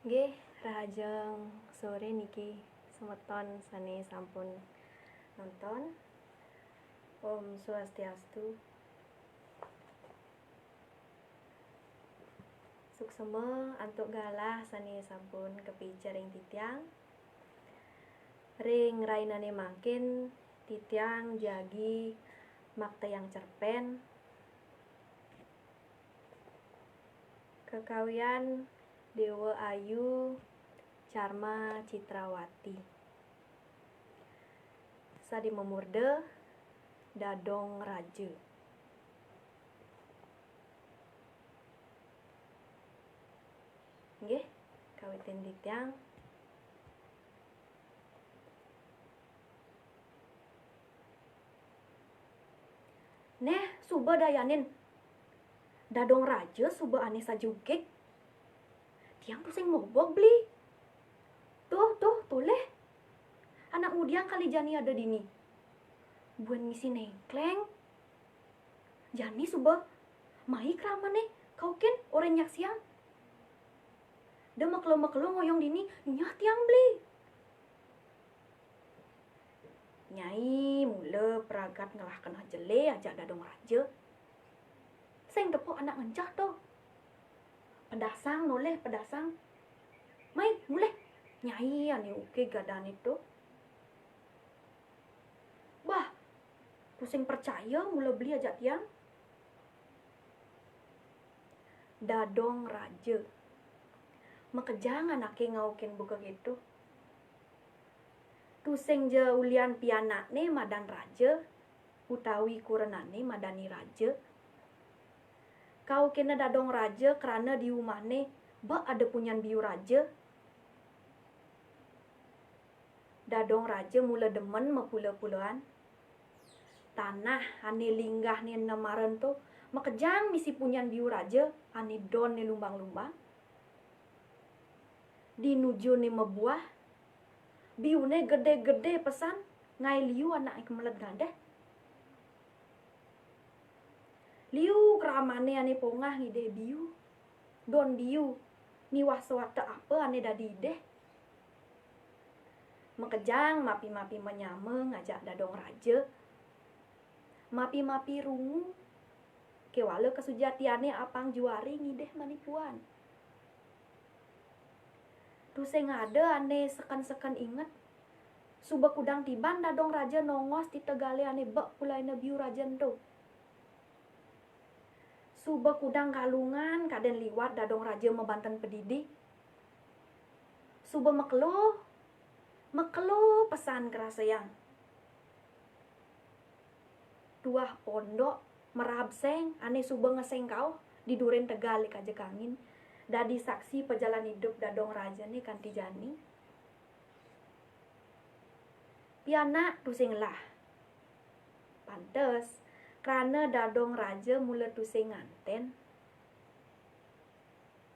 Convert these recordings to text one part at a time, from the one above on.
Nggih, rahajeng sore niki semeton sane sampun nonton. Om Swastiastu. Suksema antuk galah sane sampun kepicaring titiang. Ring rainane mangkin titiang jagi makta yang cerpen. Kekawian Dewa Ayu Carma Citrawati. Sadi memurde Dadong Raja. Nggih, kawitin titiang. Neh, suba dayanin. Dadong Raja suba ane sajugik. Tiang pusing mobok beli. Tuh, leh. Anak mudiang kali Jani ada dini. Buan ngisi nengkleng. Jani suba mai kramane kauken orang nyak siang. Da makelo ngoyong dini nyah tiang beli. Nyai mula peragat ngelahkan jele aja Dadong Raja. Seng tepuk anak ngencah tuh. Pedasang noleh pedasang. Mai mulai nyai ane oke gadan itu. Bah, pusing percaya mula beli aja tiang. Dadong Raja. Makejang anake ngaukin buka gitu. Tuseng je ulian pianakne madan raja. Utawi kurenane madani raja. Kau kena Dadong Raja kerana di rumahne bak ada punyan biu raja. Dadong Raja mula demen mepula-pulaan. Tanah ane linggah ni namaran tu makejang misi punyan biu raja ane don ni lumbang-lumbang. Dinuju ni mebuah. Biune gede-gede pesan ngai liu anak kemelet gadeh. Liu keramane ane pongah ngide biu. Don biu ni waswata apa ane dadi deh. Makejang mapi-mapi menyame ngajak Dadong Raja. Mapi-mapi rungu. Kewala kesujatiane apang juari ngideh manipuan. Tuseng ada ane sekan-sekan inget. Suba kudang tiban Dadong Raja nongos di tegale ane bak pulaina biu rajan tu. Suba kudang kalungan kaden liwat Dadong Raja mebanten pedidi. Suba mekelo pesan kerasayang. Tuah pondok merabseng ane suba ngeseng kau di duren tegal kaje kangin. Dadi saksi perjalanan hidup Dadong Raja ni kanti Jani. Pianak tusing lah. Pantes karena Dadong Raja mula tusing nganten.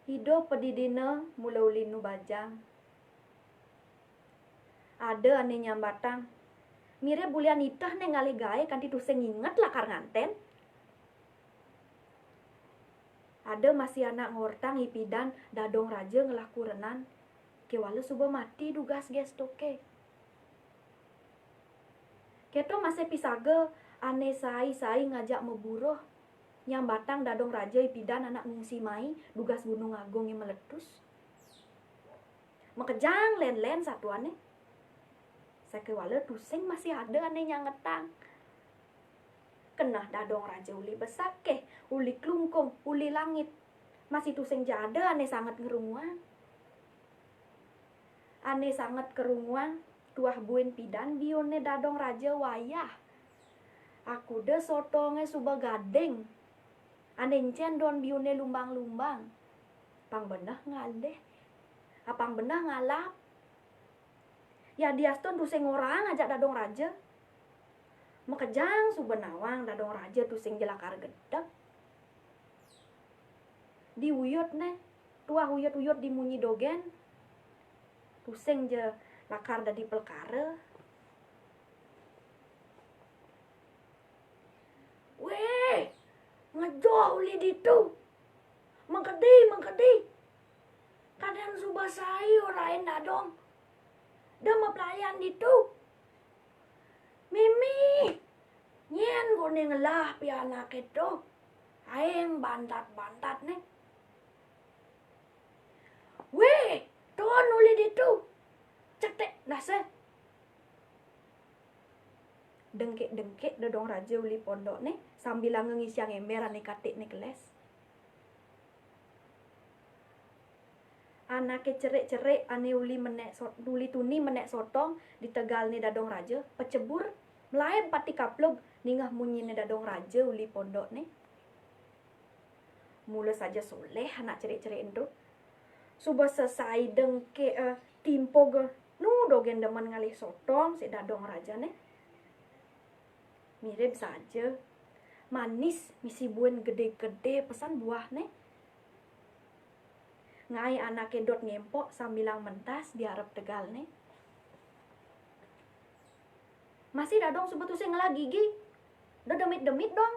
Hidup pedidina mula ulinu bajang. Ada ane nyambatang. Mire bulian itah ne ngali gae kanti tusing inget lakar nganten. Ada masih anak ngortang ipidan Dadong Raja ngelaku renan. Kewala suba mati dugas gestoke. Keto masih pisaga ane sai ngajak meburuh. Nyambatang Dadong Raja ipidan anak ngungsi mai dugas Gunung Agung yang meletus. Makejang len-len satuane. Sakewala tusing masih ada ane nyangetang. Kenah Dadong Raja uli besake, uli klungkung, uli langit. Masih tusing jada ane sangat ngerunguang. Ane sangat kerunguang, tuah buin pidan bione Dadong Raja wayah. Aku de sotonge suba gading. Ane encen don bione lumbang-lumbang. Pang benah ngaleh. Apang benah ngalap. Ya diaston tusing orang ajak Dadong Raja. Makejang subenawang Dadong Raja tusing jelakar gedek. Di uyut ne, tuah uyut-uyut dimunyi dogen. Tusing je lakar dadi pelkara. Weh, ngejauh li ditu. Mengkedi. Kade Nen subah sayur lain dadong. Dah mau pelayan itu. Mimi. Nyen kuning lah pi anak itu. Aing bantat-bantat nih. Weh, tuan uli itu. Cetek nase. Dengkek-dengkek dadong raja uli pondok nih sambil ngengis yang ember ane katik nih keles. Anake cerik-cerik ane uli tuni menek sotong di Tegal nih dadong raja pecebur melayan pati kaplug ningah munyi nih dadong raja uli pondok nih. Mula saja soleh anak cerik-cerik itu. Subah selesai dengke timpo ge nu dogen demen ngalih sotong si dadong raja nih. Mirip saja. Manis misi buen gede-gede pesan buah nih. Ngai anak dot ngempok sambilang mentas di Arab Tegal nih. Masih dadong sebetulnya sing ngelah gigi. Udah demit-demit dong.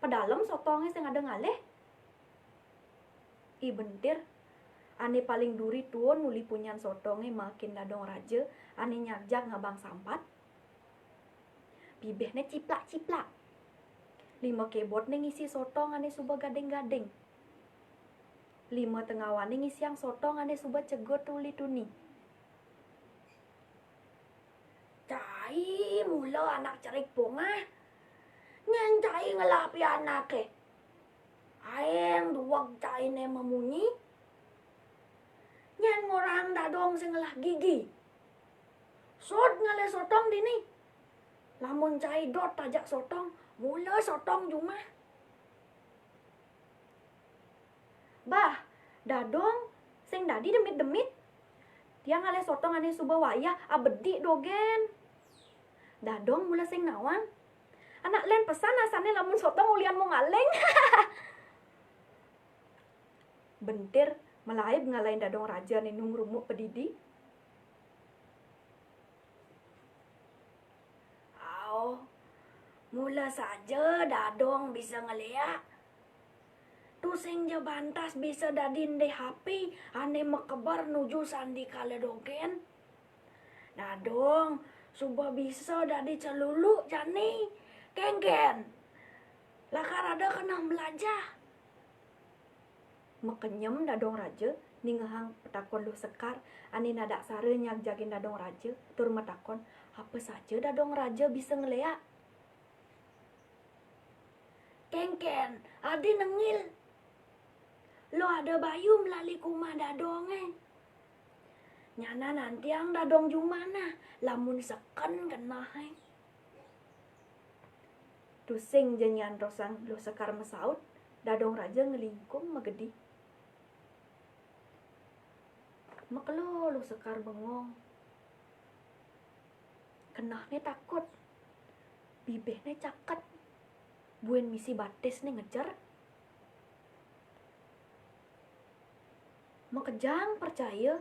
Pedalem sotongnya sing ada ngalih. I bentir. Ane paling duri tuon uli punyan sotongnya makin dadong raja. Ane nyarjak ngabang sampat. Bibehnya ciplak-ciplak. 5 kebot nih ngisi sotong ane subah gading-gading. 5 tengawan nih ngisi yang sotong ane subah cegot tuli tuni. Cai mula anak cerik pongah. Nyen cai ngelapi anak ke. Aeng duwag cai ne memunyi. Nyen ngorang dadong sing ngelah gigi. Sot ngale sotong dini. Lamun cai dot tajak sotong, mula sotong cuma. Bah, dadong sing dadi demit-demit. Tiang ngale sotong ane subah wayah abedi dogen. Dadong mula sing nawang. Anak len pesan asane lamun sotong ulian mau ngaleng. Bentir melaib ngalain dadong raja nih nung rumuk pedidi. Mula saja dadong bisa ngeliat. Tu sing je bantas bisa dadin deh HP ane mekebar nuju sandi kale dogen. Dadong subah bisa dadi celulu jani. Kengken. Lakar ada kena belajar. Mekenyem dadong raja ningehang petakon lu sekar ane nadak sare nyak jagin dadong raja tur metakon apa saja dadong raja bisa ngeliat. Kengken, adi nengil. Lo ada bayu melalui kumah dadong Nyana nanti yang dadong jumana, lamun seken kena Tusing jenyan rosang lo sekar mesaut, dadong raja ngelingkung megedi. Makelo lo sekar bengong. Kenahnya takut. Bibehnya caket. Buen misi batis nih ngejar. Makejang percaya.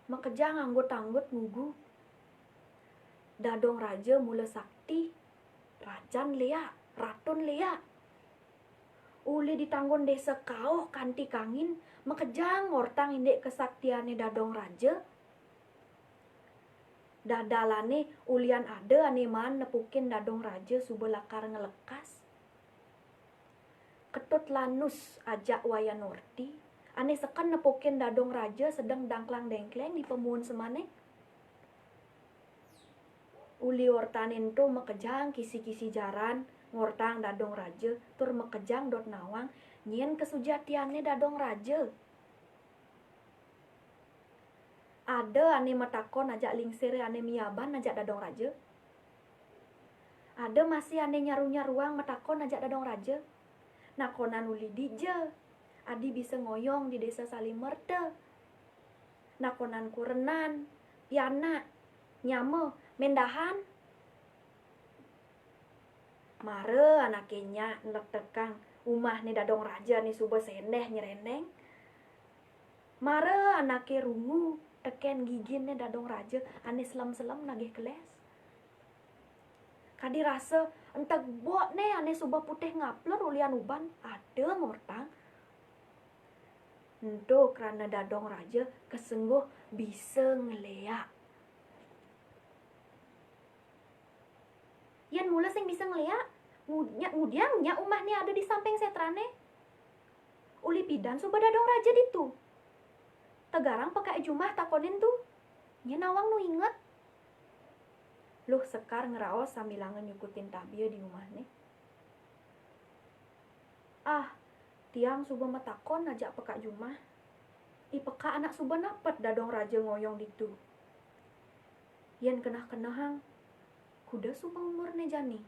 Makejang anggot-anggot ngugu. Dadong raja mula sakti. Rajan lia, ratun lia. Uli ditanggon desa kauh kanti kangin. Makejang ngortang indek kesaktiane dadong raja. Dadalane ulian ada ane man nepukin dadong raja subelakar ngelekas. Ketut lanus ajak waya norti. Ane sekan nepukin dadong raja sedang dangklang dengkleng di pemuun semane. Uli ortanin tu mekejang kisi-kisi jaran. Ngortang dadong raja. Tur mekejang dot nawang. Nyen kesujatiannya dadong raja. Ada ane metakon ajak lingsir ane miaban ajak dadong raja. Ada masih ane nyaru-nyaruang metakon ajak dadong raja. Nakonan uli dija. Adi bisa ngoyong di desa Salimerte. Nakonan kurenan, piana, nyame, mendahan. Mare anaknya nelek tekang. Umah nih dadong raja nih subah seneh nyerendeng. Mare anaknya rungu. Teken gigin nih dadong raja. Ane selam-selam nagih keles. Kadi rasa entek buat nih ane subah putih ngaplor ulian uban. Ada ngortang. Ndo karena dadong raja kesengguh bisa ngeliat. Yan mula sing bisa ngeliat. Ngudiangnya umahnya ada di samping setrane. Uli pidan suba dadong raja ditu. Tegarang pakai jumah takonin tuh. Nya nawang nu inget. Luh Sekar ngeraos sambilangan nyukutin tabia di rumahnya. Ah, tiang suba matakon ajak peka jumah. Peka anak suba napet dadong raja ngoyong ditu. Yen kenah-kenahang kuda suba umurnya jani.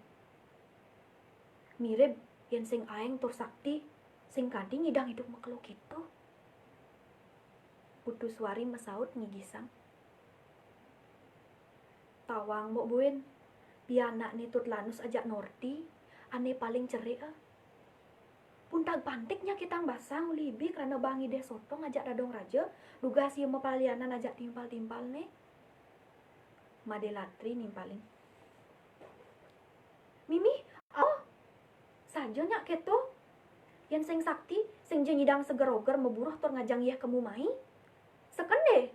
Mirip yen sing aeng tur sakti sing kadi ngidang hidup makhluk itu. Putuswari mesaut ngigisang. Tawang mbok buin, pianak ni tut lanus ajak norti, ane paling cerik Puntag pantiknya kita basang libi karena bangi deh sotong ajak dadong raja, duga si palianan ajak timpal-timpal nih. Madelatri nimpalin. Mimi, oh, saja nyak keto. Yang sing sakti, sing jengidang seger-oger meburuh tor ngajang iya kemumai. Seken deh.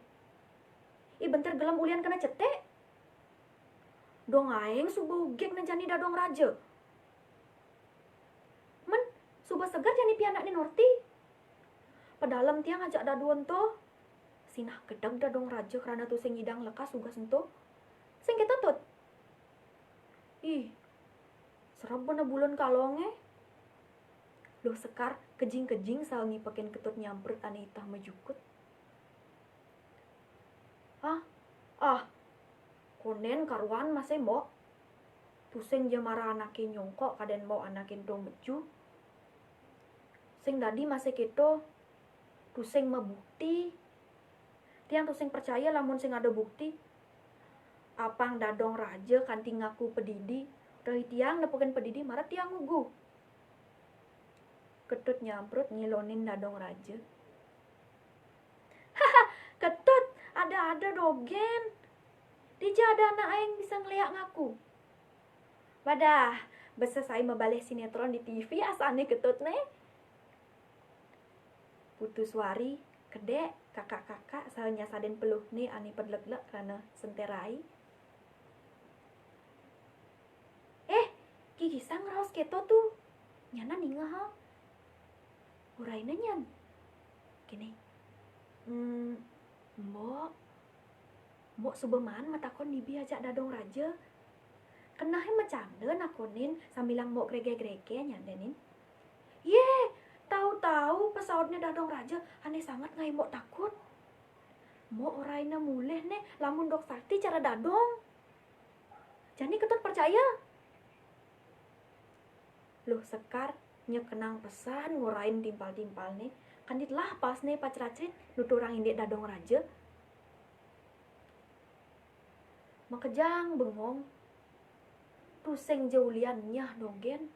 Bentar gelam ulian kena cetek. Dong aeng suba ugek nanjani dadong raja. Men, suba segar jani pianak ni norti. Pedalam tiang ajak daduan to. Sinah gedeg dadong raja karena tu sing ngidang lekas suga sentuh. Sing kita tut. Ih, serap bener bulan kalonge. Loh Sekar kejing-kejing salngi pakin ketut nyamprut ane itah majukut. Konen karuan masih mbok. Tusing jamara anakin nyongkok kaden mbok anakin dong beju. Sing dadi masih gitu. Tusing mebukti. Tiang tusing percaya lamun sing ada bukti. Apang dadong raja kanti ngaku pedidi. Dari tiang nepokin pedidi marah tiang ugu. Ketut nyamprut ngilonin dadong raja. Haha, ketut ada dogen. Dija ada anak aing bisa ngeliat ngaku. Wadah, besa saya membalik sinetron di TV asane ketut nih. Putuswari, kedek, kakak-kakak salnya saden peluh nih ani pedlek-lek karena senterai. Gigi sang raos keto tuh. Nyana ninga ha. Uraina nyan. Gini. Mbok subeman matakon dibi ajak dadong raja. Kenahe macamde nakonin sambilang mbok grege-grege nyandenin. Tahu-tahu pesawatnya dadong raja aneh sangat ngai mbok takut. Mbok oraina muleh nih lamun dok sakti cara dadong. Jani ketut percaya. Loh Sekar nyekenang pesan ngurain timpal-timpal nih. Kandit lah pas nih paceracrit nuturang indek dadong raja. Makejang bengong. Tusing jaulian nyah dogen.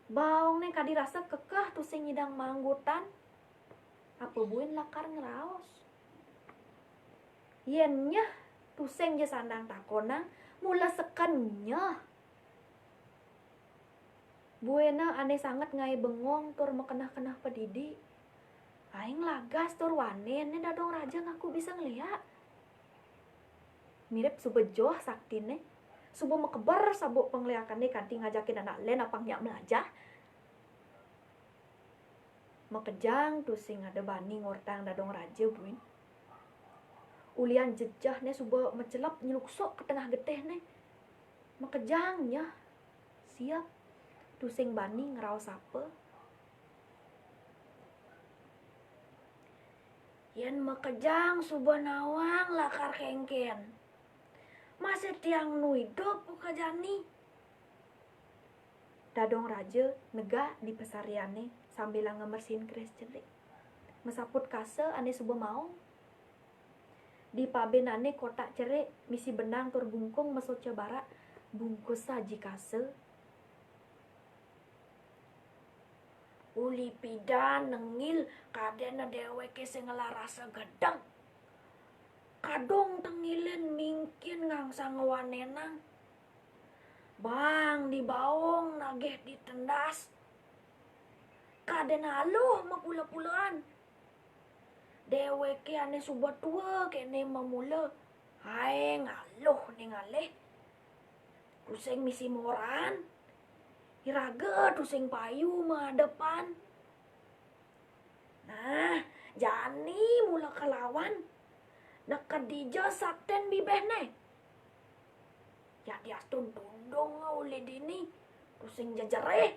Baong nih kadi rasa kekeh tusing ngidang manggutan. Apa buin lakar ngeraos. Yen nyah tusing je sandang takonang mula seken nyah. Buena aneh sangat ngai bengong tur mekenah-kenah pedidi. Aing lagas tur wanen nih dadong raja ngaku bisa ngeliat. Mirip subejoh saktine. Subuh mekebar sabuk pengliakannya kanti ngajakin anak len apang nyak melajah. Mekejang tusing ada bani ngortang dadong raja buin. Ulian jejah nih subuh mencelap nyeluksok ke tengah geteh nih. Mekejangnya siap tusing bani ngeraos apa. Yen mekejang subuh nawang lakar kengken. Masih tiang nu hidup buka jani. Dadong raja nega di pesariane sambil ngemersin keris cerik. Mesaput kase ane subuh mau. Di pabenane kotak cerik misi benang tur bungkung mesut cebara bungkus saji kase. Uli pidan nengil kadena deweke sing ngelarasa gedeng. Kadong tengilin mingkin ngangsa ngewanenang. Bang di baong nageh ditendas. Kaden haluh mapula-pulaan. Deweke ane subat tua kene memula. Hai ngaloh ne ngaleh. Tuseng misi moran. Iraga tuseng payu ma depan. Nah, jani mula kelawan. Nak dija sakten bibehne. Ya dia tundong oleh dini. Tuseng jajareh.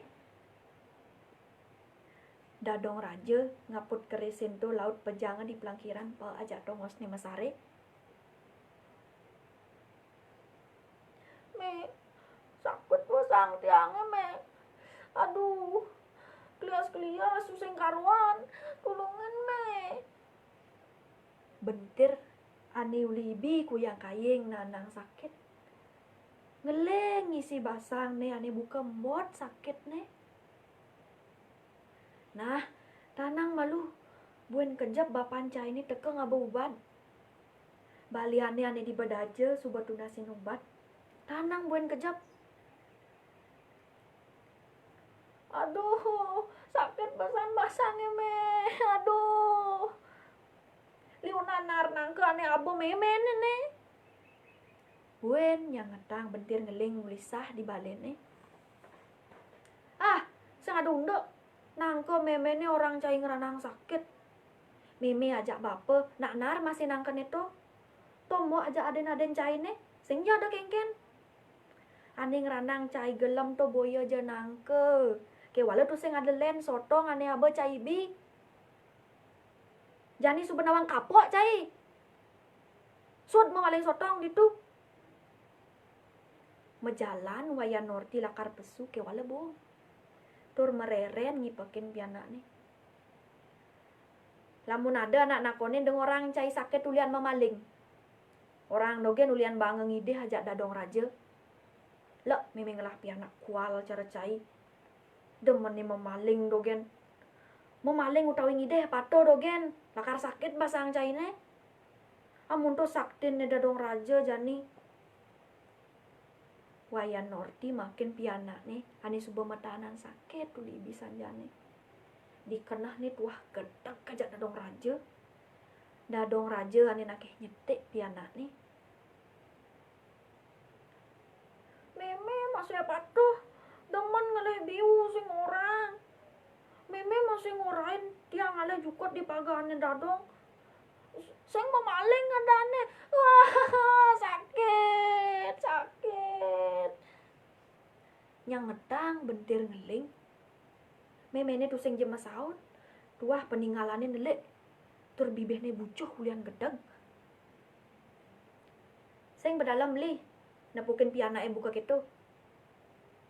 Dadong raja ngaput keresin tu laut pejangan di pelangkiran pa ajak dongos ni masare. Me, sakit pasang tiangnya me. Aduh, kelias-kelias suseng karuan. Tulungan me. Bentir ane ulibi ku yang kayeng nanang sakit. Ngeleng isi basang ne ane buka mot sakit ne. Nah, tanang malu. Buen kejap bapanca ini teke ngaba ubat. Baliane ane di badaje subat tunasin ubat. Tanang buen kejap. Aduh, sakit basan basangnya me. Aduh. Liu nanar nangke ane abo memen ne. Buen yang ngetang bentir ngeling mulisah di balene. Ah, sang adunduk. Nangke memene orang cai ngeranang sakit. Mimi ajak bapa, nak nar masih nangken itu. Tomo ajak aden-aden cai ne, sing ada kengken. Ane ngeranang cai gelem to boyo je nangke. Ke wala tu sing ada len sotong ane aba cai bi. Jani subenawang kapok cai. Sud mengaling sotong gitu. Mejalan wayan norti lakar pesu ke wala bo. Tur mereren ngipakin pianak ni. Lamun ada anak nakonin deng orang cai sakit ulian memaling. Orang dogen ulian bangeng ide hajak dadong raja. Lek miming lah pianak kual cara cai. Demen ni memaling dogen. Memaling utawi ngide pato dogen. Lakar sakit basang cai ne. Amun to saktin ne dadong raja jani. Wayan norti makin pianak nih. Ani subuh matahanan sakit tuli ibisan jani. Dikenah nih tuah gedek kajak dadong raja. Dadong raja ane nakeh nyetik pianak nih. Meme masih patuh. Demen ngaleh biu sing orang. Meme masih ngurain tiang ngaleh jukut di pagane dadong. Sing memaling adane. Wah, sakit, sakit. Yang ngedang bentir ngeling. Memene tu sing jema saut. Tuah peninggalane nelik. Tur bibihne bucuh ulian gedeg. Sing bedalam li. Napukin pianake buka gitu.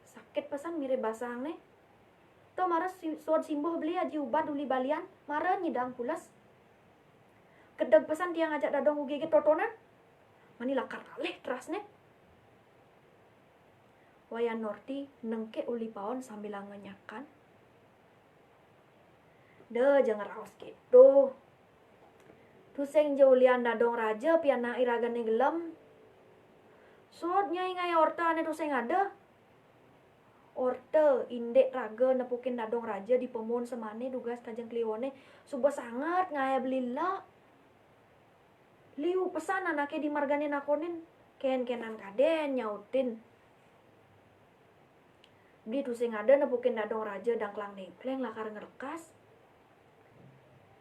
Sakit pesan mirip basang ne. To marah suad simboh beli aji ubat uli balian. Marah nyidang pulas. Gedeg pesan tiang ajak dadong ugi ke totonan. Mani lakar kalih teras ne. Wayan norti nengke uli paon sambil ngenyakan. Deh jangan raos gitu. Tuseng jaulian dadong raja piana iragane gelem. Sod nyai ngai orta ane tuseng ada. Orte indek raga nepukin dadong raja di pemun semane dugas kajeng kliwone. Subuh sangat ngai belila. Liu pesan anaknya di margane nakonin. Ken-kenan kaden nyautin. Beli tuseng ada nepukin dadong raja dangklang nengkleng lakar ngerkas.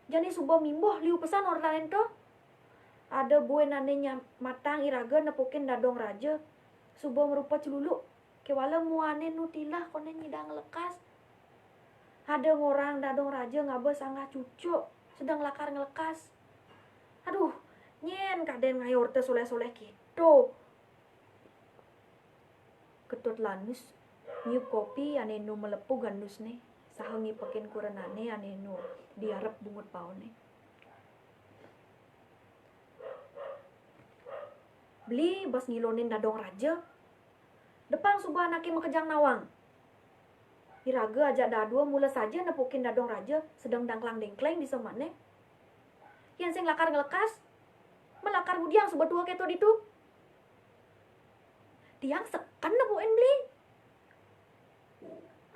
Jani subuh mimboh liu pesan orlain to. Ada buen anenya matang iraga nepukin dadong raja. Subuh merupa celulu. Kewala muane nutilah konen nyidang lekas. Ada ngorang dadong raja ngaba sangat cucuk. Sedang lakar ngelekas. Aduh, nyen kaden ngayor te soleh-soleh gitu. Ketut lanus. Nyiup kopi ane nu melepu gandus nih. Sahangi pakin kurenane ane nu diarep bungut paon nih. Beli bas ngilonin dadong raja. Depan subuh anaknya mekejang nawang. Iraga ajak dadua mula saja nepukin dadong raja. Sedang dangklang dengkleng di semane. Yang sing lakar ngelekas. Melakar budiang subuh tua keto ditu. Tiang sekan nepuin beli.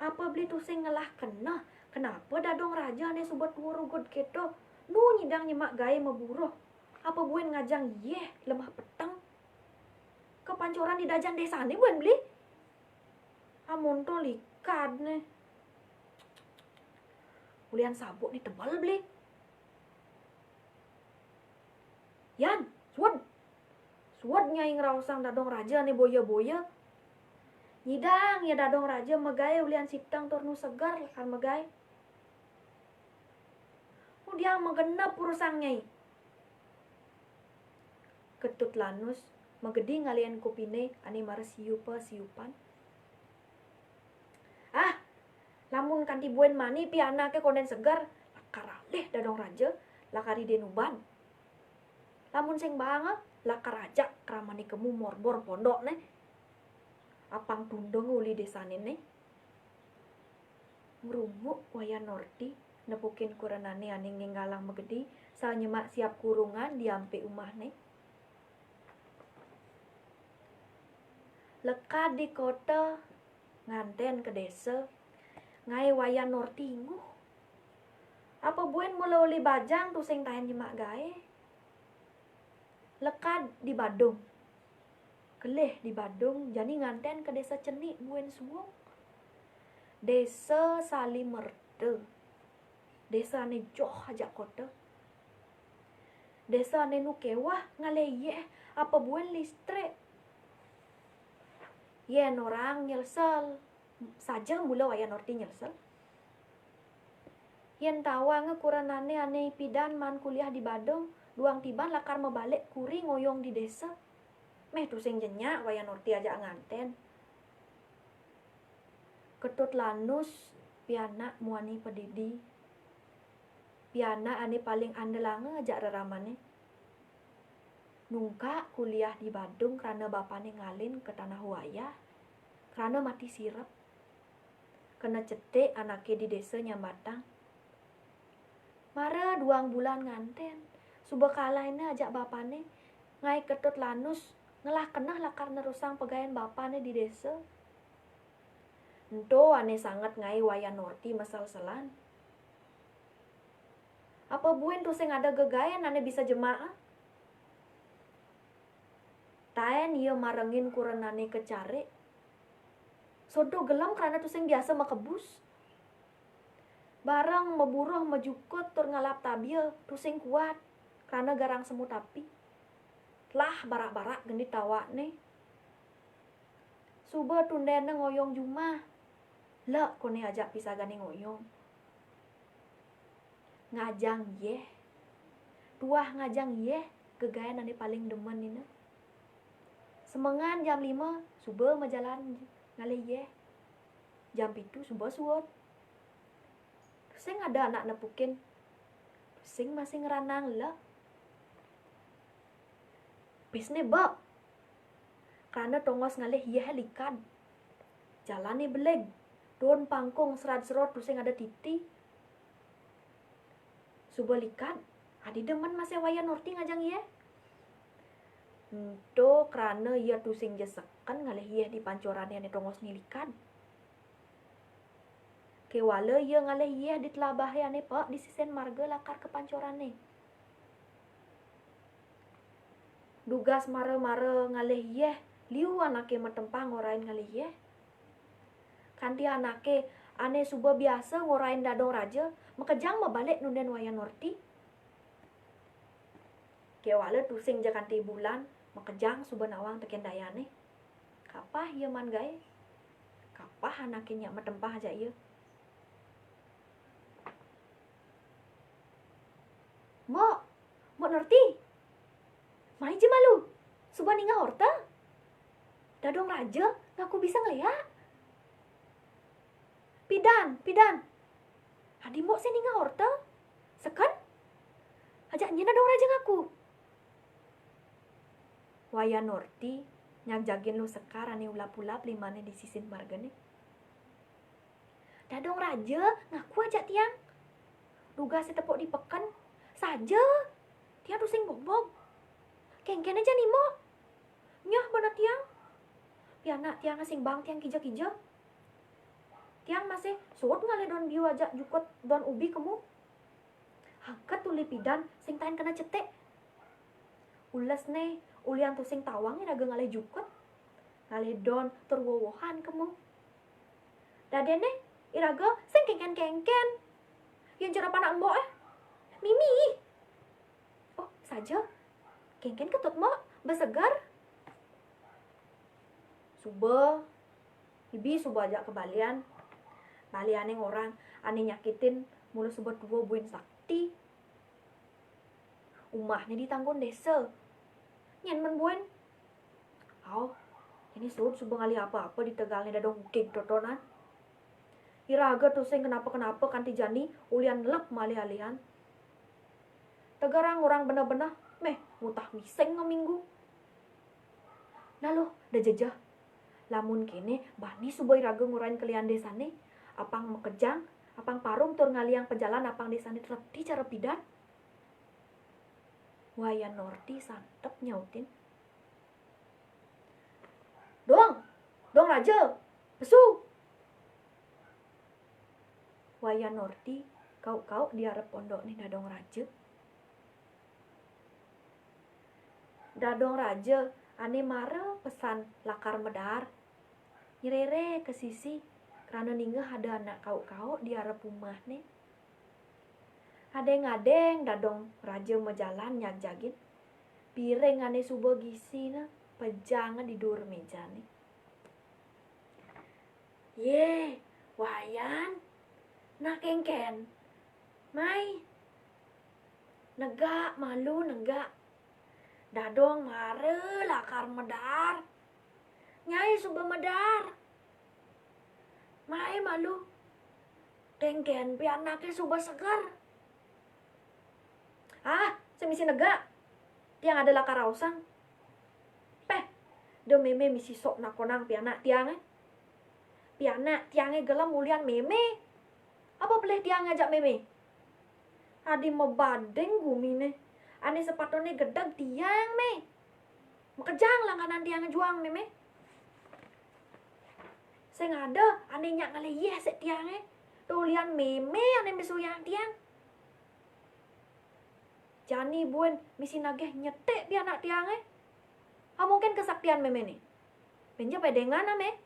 Apa beli tuh sing ngelah kena? Kenapa dadong raja ane sobat rugut gitu? Nu nyidang nyemak gaya meburuh. Apa buen ngajang yeh lemah petang. Kepancoran di dajan desa nih buen beli. Amun to likad nih. Ulian sabuk nih tebal beli. Yan, suad nyai ngerausang dadong raja nih boya-boya. Nyidang ya dadong raja megay ulian sitang turnu segar kan megay. Udiang megenap urusang nyai. Ketut lanus megedi ngalian kupine ani mare siupan. Lamun kanti buen mani pi anake konden segar lakaraleh dadong raja lakari denuban. Lamun sing banga lakar aja kramani kemu morbor pondok ne. Apang tundong uli desane ne. Ngrumuk waya Norti nepukin kurenane aning ninggalang megedi sa nyemak siap kurungan diampe umah ne. Lekad di kota nganten ke desa ngai waya Norti nguh. Apa buen mula uli bajang tu sing tahan nyemak gae. Lekad di Badung. Keleh di Badung jani nganten ke desa Ceni buen suwong. Desa Salimerde. Desa ane joh aja kota. Desa ane nu kewah ngaleye apa buen listrik. Yen orang nyelsel saja mula waya Norti nyelsel. Yen tawang kuranane ane pidan man kuliah di Badung, duang tiban lakar mebalik kuri ngoyong di desa. Meh tu sing jenyak waya Norti aja nganten. Ketut lanus piana muani pedidi. Piana ane paling andelange aja reramane. Nungka kuliah di Badung karena bapane ngalin ke tanah waya. Karena mati sirap. Kena cetek anake di desa nyambatang. Mara 2 bulan nganten. Suba kalah ini ajak bapane. Ngai ketut lanus. Ngelah kenah lakar nerusang pegayan bapane di desa. Ento ane sangat ngai waya Norti mesal-selan. Apa buen tuh sing ada gegayan ane bisa jemaah? Taen ia marengin kurenane kecare. Sodo gelam karena tuh sing biasa makebus. Barang meburuh mejukut tur ngalap tabil tuh sing kuat karena garang semut api. Lah barak-barak geni tawa nih. Suba tundene ngoyong jumah. Lek kone ajak pisah gani ngoyong. Ngajang yeh. Tuah ngajang yeh. Gegayan ane paling demen ini. Semengan jam 5 suba majalan ngale yeh. Jam itu suba suot. Sing ada anak nepukin. Sing masih ngeranang lah. Bisne bak. Karena tongos ngalih yeh likan. Jalane beleg. Don pangkong serat-serot pusing ada titi. Suba likan. Adi demen masih waya Norti ngajang yeh. Ento karena ia tusing jesekan ngalih yeh di pancoran yang tongos nilikan. Kewala ia ngalih yeh di telabah yang pak di sisen marga lakar ke pancoran nih. Dugas mare-mare ngalih yeh. Liu anake metempang ngorain ngalih yeh. Kanti anake ane suba biasa ngorain dadong raja. Makejang mabalik nunden waya Norti. Kewala tusing ja kanti bulan. Makejang suba nawang teken dayane. Kapah ia man gay. Kapah anake nyak metempah aja ia. Mo Norti. Mai je malu. Suba ninga horta. Dadong raja ngaku bisa ngeliat. Pidan. Adi mo se ninga horta. Sekan. Ajaknya dadong raja ngaku. Waya Norti nyak jagin lu sekar ane ulap-ulap limane di sisin margane. Dadong raja ngaku aja tiang. Duga si tepuk di pekan saja. Tiang tusing bobog. Kengken aja nih mo. Nyah bener tiang. Piana tiang asing bang tiang kija-kija. Tiang masih suot ngale don biu aja jukot don ubi kemu. Angkat tuli pidan sing tain kena cetek. Ules nih, ulian tuh sing tawang iraga ngalih jukut. Ngalih don turwowohan kemu. Dadene iraga sing kengken-kengken. Yang cara panak mbok Mimi. Oh, saja. Kengken ketut mbok, besegar. Subuh. Bibi subuh aja kebalian. Baliane orang ane nyakitin mulu subuh dua buin sakti. Umahnya di tanggon desa. Nyen men buin. Ini subuh ngali apa-apa di tegalnya dadong ukik totonan. Iraga tuh sing kenapa-kenapa kanti jani ulian lep malih-alihan. Tegarang orang bener-bener mutah miseng ngeminggu. Nah loh, dah jejah. Lamun kene bani subuh iraga ngurain kelian desane. Apang mekejang, apang parum tur ngaliang pejalan apang desane terti cara pidan. Wayan Norti santep nyautin. Dong raja, pesu. Wayan Norti, kau diarep pondok nih dadong raja. Dadong raja, ane mare pesan lakar medar. Nyerere ke sisi, karena ninggah ada anak kau diarep rumah nih. Adeng-adeng dadong raja mejalan nyagjagin. Piring ane subuh gisi na, pejangan di dur meja nih. Ye, wayan, nak kengken, mai, negak malu negak. Dadong mare lakar medar. Nyai subuh medar. Mai malu. Kengken pi anaknya subuh segar. Semisi negak. Tiang ada lakar rausang. Do meme misi sok nakonang pi anak tiang Pi anak tiangnya gelam mulian meme. Apa boleh tiang ngajak meme? Adi mebadeng gumine. Ane sepatone gedeg tiang me. Mekejang langganan tiang ngejuang meme. Sing ada ane nyak ngale yes tiangnya. Tulian meme ane besuyang tiang. Jani buen misi nageh nyetek di anak tiangnya. Mungkin kesaktian meme nih. Penja pedengan ame.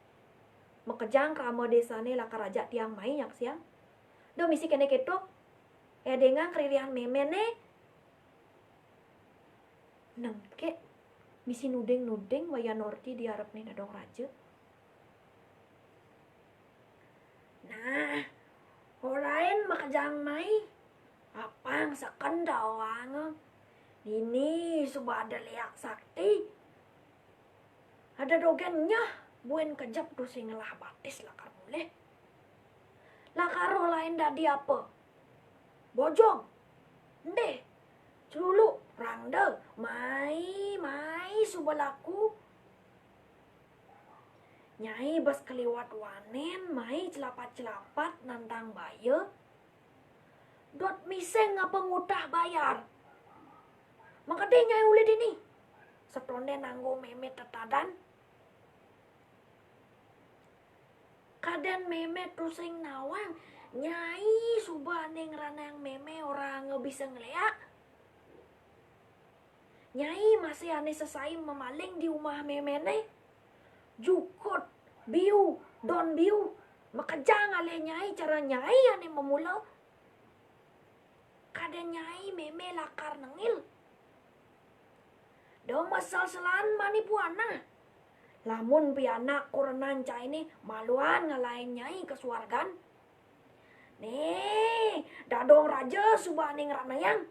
Mekejang kamo desane lakar raja tiang mai nyak siang. Do misi kene ketok. Dengang keririan meme nih. Nengke misi nudeng Wayan Norti diharap nih dadong raja. Nah, orain makejang mai. Apang sekendawang. Ini sudah ada liak sakti. Ada dogennya. Buen kejap tuh sing ngelah batis lakar muleh. Lakar lain dadi apa? Bojong. Ndeh. Celulu. Rangda. Mai sudah laku. Nyai bas keliwat wanen. Mai celapat-celapat nantang bayar. Dot miseng apa ngutah bayar. Maka dia nyai ulid ini. Setonde nanggo meme tetadan. Kaden meme tusing nawang. Nyai subah ning ranang meme orang nggak bisa ngeliat. Nyai masih aneh sesai memaling di rumah meme nih. Jukut, biu, don biu. Makejang ale nyai cara nyai aneh memula. Kaden nyai meme lakar nengil. Do masal selan mani puana. Lamun pi anak kurenan cai ini maluan ngalain nyai kesuargan. Nih, dadong raja subah ning ranayang.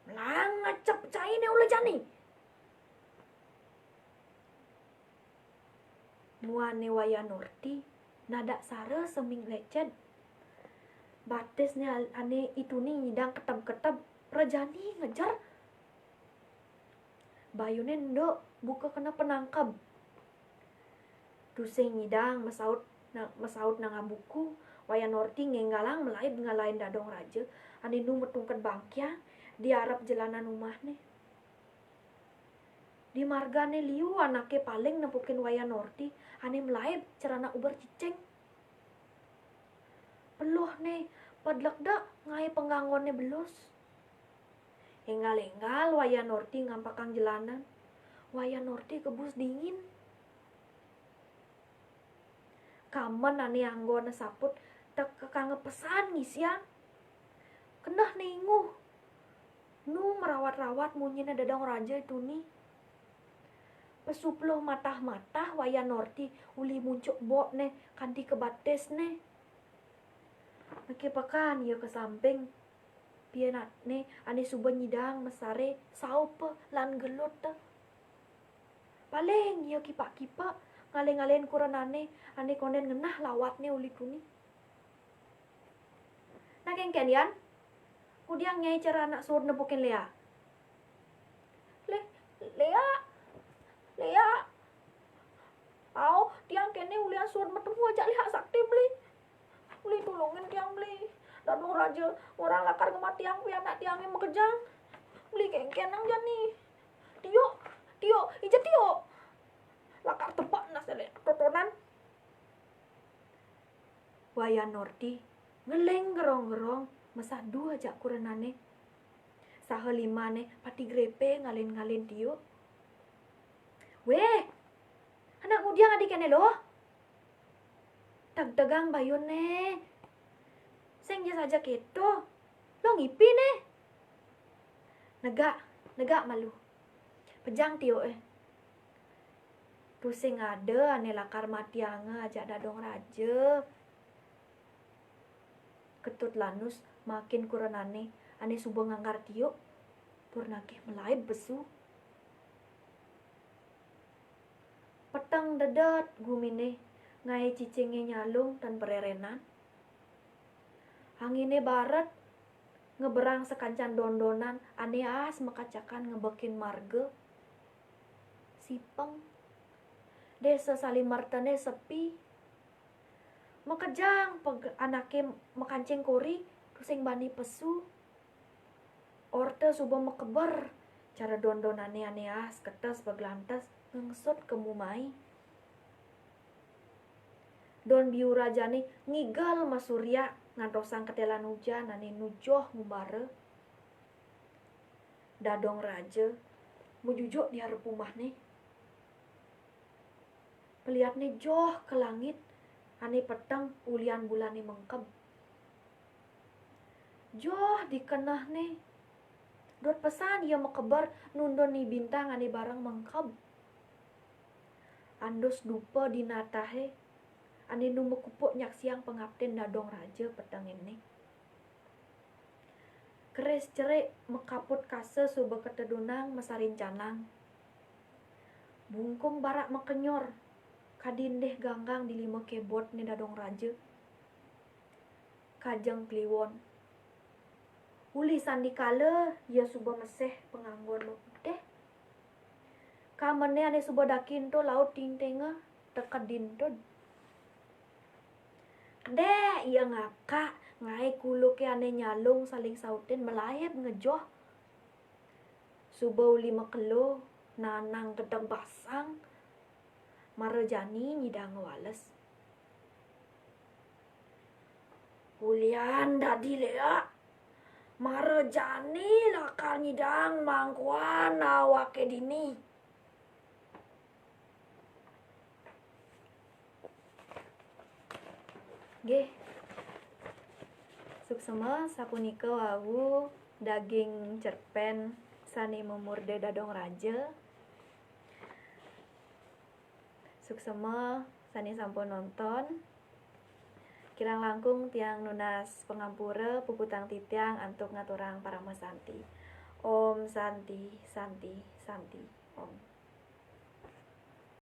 Melang ngecep cai ini ulah jani. Muane Wayan Norti nada sare seming lecet. Batisnya ane itu nih nyidang ketep-ketep. Rajani ngejar. Bayune ndok buka kena penangkap. Duseng nyidang mesaut nang buku. Wayan Norti ngenggalang ngalain dadong raja. Ane nu metungket bangkya. Diarap jalanan rumah nih. Di margane liu anake paling nempukin Wayan Norti. Ane melaib cerana ubar ciceng. Peluh nih. Padlek dak ngai penggangonnya belos. Enggal-enggal waya Norti ngampakang jalanan. Waya Norti kebus dingin. Kamen ane anggon saput tek kekang pesan ngisian. Kenah ninguh. Nu merawat-rawat munyina dadang raja itu nih. Pesuploh matah-matah waya Norti uli muncul bok ne kanti kebates ne. Nake pakan ya ke samping. Pianat ne ane suba nyidang mesare saupe lan gelut te. Paling ya kipak-kipak ngale-ngalen kuranane ane konden ngenah lawatne uli kuni. Nah kengkenian kudiang nyai cara anak sur nepukin Lea. Lea. Au, tiang kene ulian sur metemu aja lihat sakti beli. Beli tolongin tiang beli. Dan raja orang lakar kematian pianak tiangnya mekejang. Beli kengkenang jani. Tio, ija Tio. Lakar tepak nasele totonan. Waya Norti ngeleng gerong-gerong mesah dua jak kurenane. Saha limane pati grepe ngalin-ngalin Tio. Weh, anak mudiang adik kene loh. Tag-tagang bayon ne. Sengja saja keto. Lo ngipi ne. Negak malu. Pejang Tio Pusing ada ane lakar mati anga ajak dadong raja. Ketut lanus makin kurenane ane subuh nganggar Tio. Purnakeh melai besu. Petang dedet gumine ngai cicingnya nyalung dan pererenan. Angine barat ngeberang sekancan dondonan ane as mekacakan ngebekin marga. Sipeng desa Salimartane sepi. Mekejang anake mekancing kori pusing bani pesu. Orte subuh mekeber cara dondonane ane as ketas baglantas ngengsut kemumai. Don biu rajane ngigal masurya ngantosang ketelan hujan ane nujoh ngumbare. Dadong raja mujujok di harap rumah nih. Peliat nih joh ke langit ane petang ulian bulan nih mengkeb. Joh dikenah nih. Dot pesan ia mekebar nundon nih bintang ane barang mengkeb. Andos dupa dinatahe ane nu mekupuk nyak siang pengapten dadong raja petang ini. Keres cerik mekaput kase suba ketedunang mesarin canang. Bungkung barak mekenyor kadindeh ganggang di lima kebot ni dadong raja. Kajang kliwon. Uli sandikala ia suba meseh penganggon meputeh. Kamene ane suba dakin to laut ting-tenga tekat dintod. Kede ia ngakak ngai kuluk ane nyalung saling sautin melayap ngejoh. Suba uli mekelo nanang gedang basang. Marajani nyidang wales. Ulian dadi Lea. Marajani lakar nyidang mangkuan awake dini. Nggih. Suksema sapunika wau daging cerpen sani memurde dadong raja. Suksema sani sampun nonton. Kirang langkung tiang nunas pengampura puputang titiang antuk ngaturang paramasanti. Om Santi, Santi, Santi, Om.